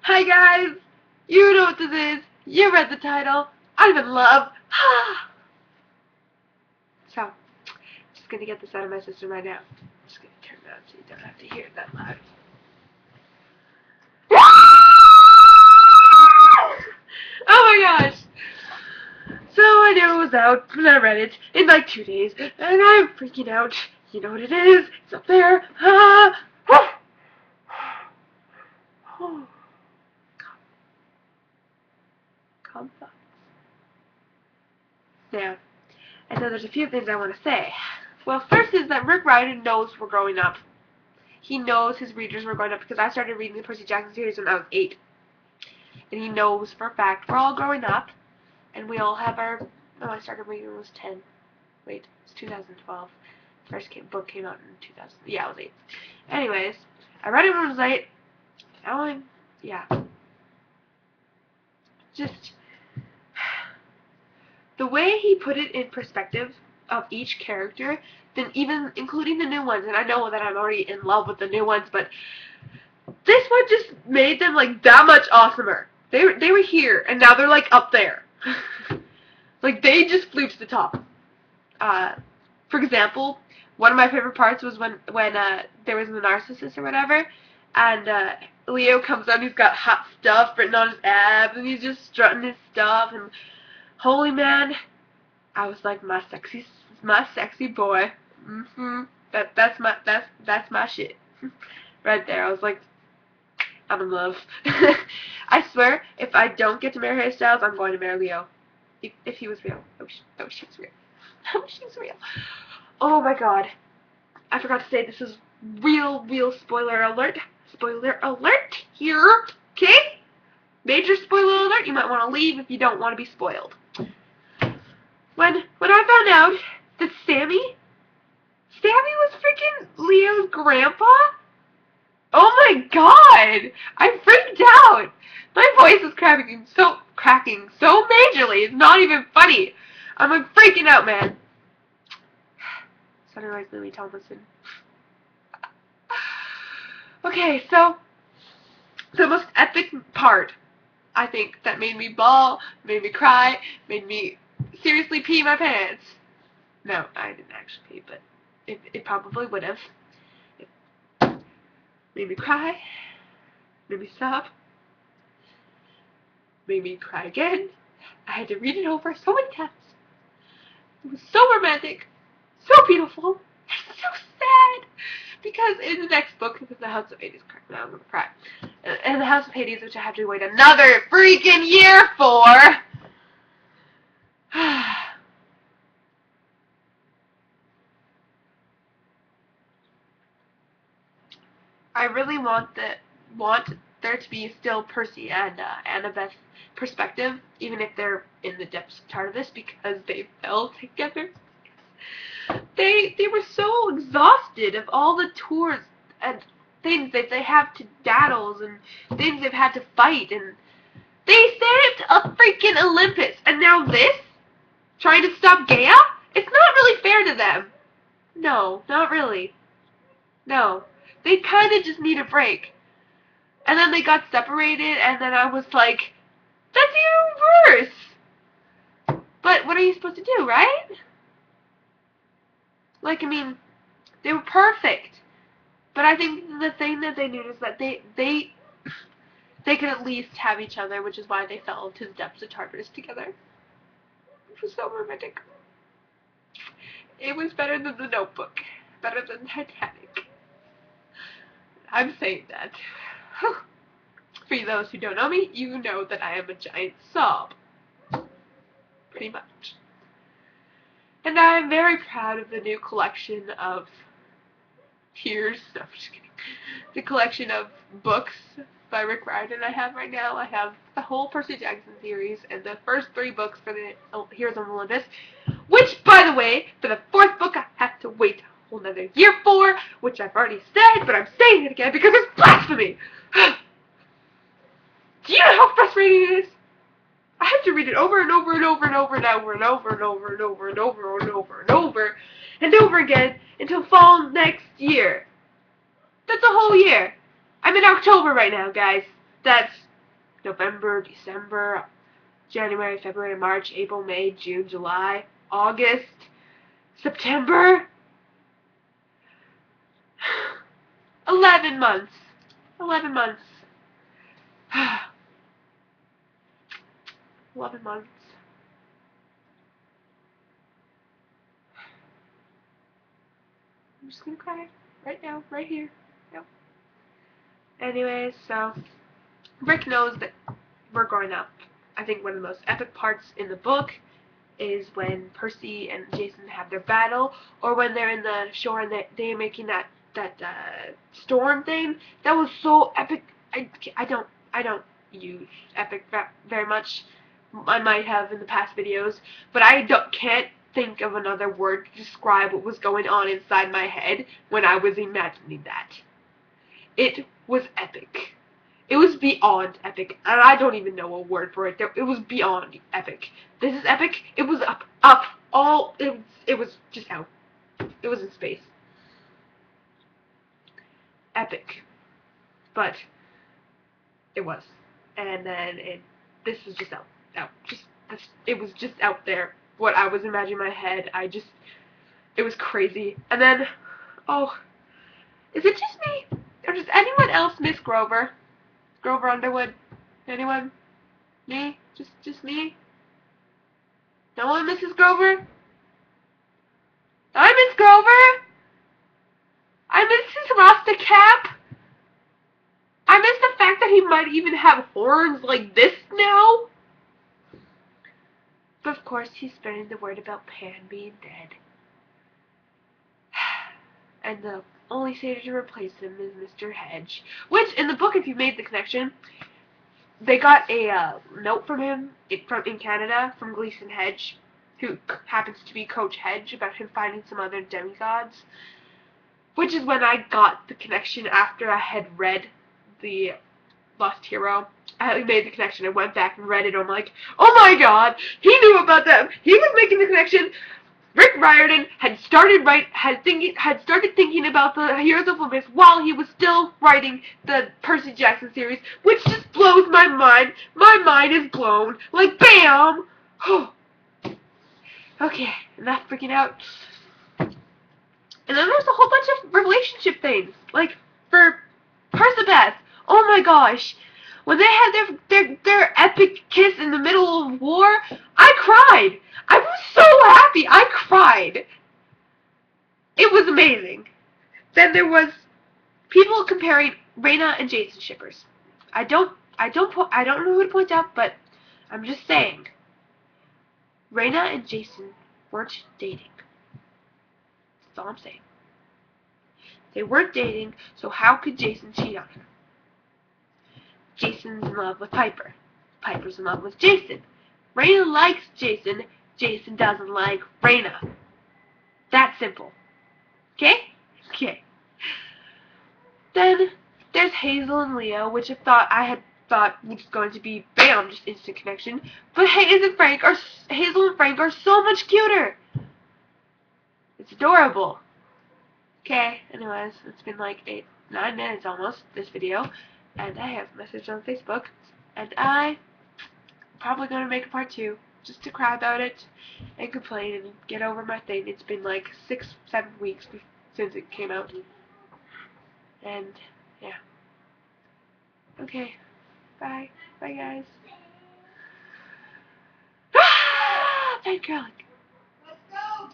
Hi guys! You know what this is. You read the title. I'm in love. So, just gonna get this out of my system right now. Just gonna turn it on so you don't have to hear it that loud. Oh my gosh! So I knew it was out, and I read it in like 2 days, and I'm freaking out. You know what it is? It's up there. Calm thoughts. Now, and then there's a few things I want to say. Well, first is that Rick Riordan knows we're growing up. He knows his readers were growing up because I started reading the Percy Jackson series when I was 8. And he knows for a fact we're all growing up, and we all have our... No, I started reading when I was 10. Wait, it's 2012. First book came out in 2000. Yeah, I was 8. Anyways, I read it when I was 8. Now I'm... Yeah. Just... The way he put it in perspective of each character, then even including the new ones, and I know that I'm already in love with the new ones, but this one just made them like that much awesomer. They were here, and now they're like up there. Like they just flew to the top. For example, one of my favorite parts was when there was the narcissist or whatever, and Leo comes out and he's got hot stuff written on his abs, and he's just strutting his stuff, and holy man, I was like my sexy boy. That's my shit. Right there, I was like, I'm in love. I swear, if I don't get to marry Harry Styles, I'm going to marry Leo. If he was real. I wish he was real. I wish he was real. Oh my god. I forgot to say this is real spoiler alert. Spoiler alert here. Okay? Major spoiler alert. You might want to leave if you don't want to be spoiled. When I found out that Sammy was freaking Leo's grandpa, oh my god! I freaked out! My voice is cracking so majorly, it's not even funny. I'm like freaking out, man. Sunrise Lily Tomlinson. Okay, so the most epic part, I think, that made me bawl, made me cry, made me seriously pee my pants. No, I didn't actually pee, but it probably would have. It made me cry, made me sob, made me cry again. I had to read it over so many times. It was so romantic, so beautiful, and so sad. Because in the next book, because the House of Hades, now I'm gonna cry. And the House of Hades, which I have to wait another freaking year for. I really want there to be still Percy and Annabeth's perspective, even if they're in the depths of TARDIS, because they fell together. They were so exhausted of all the tours and things that they have to daddles and things they've had to fight, and they saved a freaking Olympus, and now this? Trying to stop Gaia? It's not really fair to them. No, not really. No. They kind of just need a break. And then they got separated, and then I was like, that's even worse! But what are you supposed to do, right? Like, I mean, they were perfect. But I think the thing that they knew is that they could at least have each other, which is why they fell into the depths of Tartarus together. It was so romantic. It was better than The Notebook. Better than Titanic. I'm saying that. For those who don't know me, you know that I am a giant sob. Pretty much. And I'm very proud of the new collection of tears. No, I'm just kidding. The collection of books by Rick Riordan I have right now. I have the whole Percy Jackson series and the first 3 books for the Heroes of Olympus, which, by the way, for the 4th book I have to wait a whole another year for, which I've already said, but I'm saying it again because it's blasphemy! Do you know how frustrating it is? I have to read it over and over and over and over and over and over and over and over and over and over and over and over again until fall next year. That's a whole year. I'm in October right now, guys. That's November, December, January, February, March, April, May, June, July, August, September. 11 months. 11 months. 11 months. I'm just gonna cry right now, right here. Yep. Anyways, so Rick knows that we're growing up. I think one of the most epic parts in the book is when Percy and Jason have their battle, or when they're in the shore and they're making that storm thing. That was so epic. I don't use epic very much. I might have in the past videos, but can't think of another word to describe what was going on inside my head when I was imagining that. It was epic. It was beyond epic, and I don't even know a word for it. It was beyond epic. This is epic. It was up, all. It was just out. It was in space. Epic, but it was, and then this was just out. It was just out there. What I was imagining in my head, it was crazy. And then, oh, is it just me, or does anyone else miss Grover? Grover Underwood? Anyone? Me? Just me? No one misses Grover? I miss Grover! I miss his Rasta cap! I miss the fact that he might even have horns like this now! But of course he's spreading the word about Pan being dead. And the only satyr to replace him is Mr. Hedge. Which, in the book, if you made the connection, they got a note from him in Canada from Gleason Hedge, who happens to be Coach Hedge, about him finding some other demigods. Which is when I got the connection after I had read the Lost Hero. I made the connection. I went back and read it. I'm like, oh my god, he knew about them. He was making the connection. Rick Riordan had started thinking about the Heroes of Olympus while he was still writing the Percy Jackson series, which just blows my mind. My mind is blown. Like, bam! Okay, enough freaking out. And then there's a whole bunch of relationship things. Like, for Percabeth, oh my gosh. When they had their epic kiss in the middle of war, I cried. I was so happy. I cried. It was amazing. Then there was people comparing Raina and Jason shippers. I don't know who to point out, but I'm just saying. Raina and Jason weren't dating. That's all I'm saying. They weren't dating, so how could Jason cheat on her? Jason's in love with Piper. Piper's in love with Jason. Raina likes Jason. Jason doesn't like Raina. That's simple. Okay? Okay. Then there's Hazel and Leo, which I had thought was going to be bam, just instant connection. But Hazel and Frank are so much cuter. It's adorable. Okay, anyways, it's been like 9 minutes almost, this video, and I have a message on Facebook, and I'm probably going to make a part 2, just to cry about it, and complain, and get over my thing. It's been like 6-7 weeks since it came out, and, yeah. Okay, bye, guys. Thank God.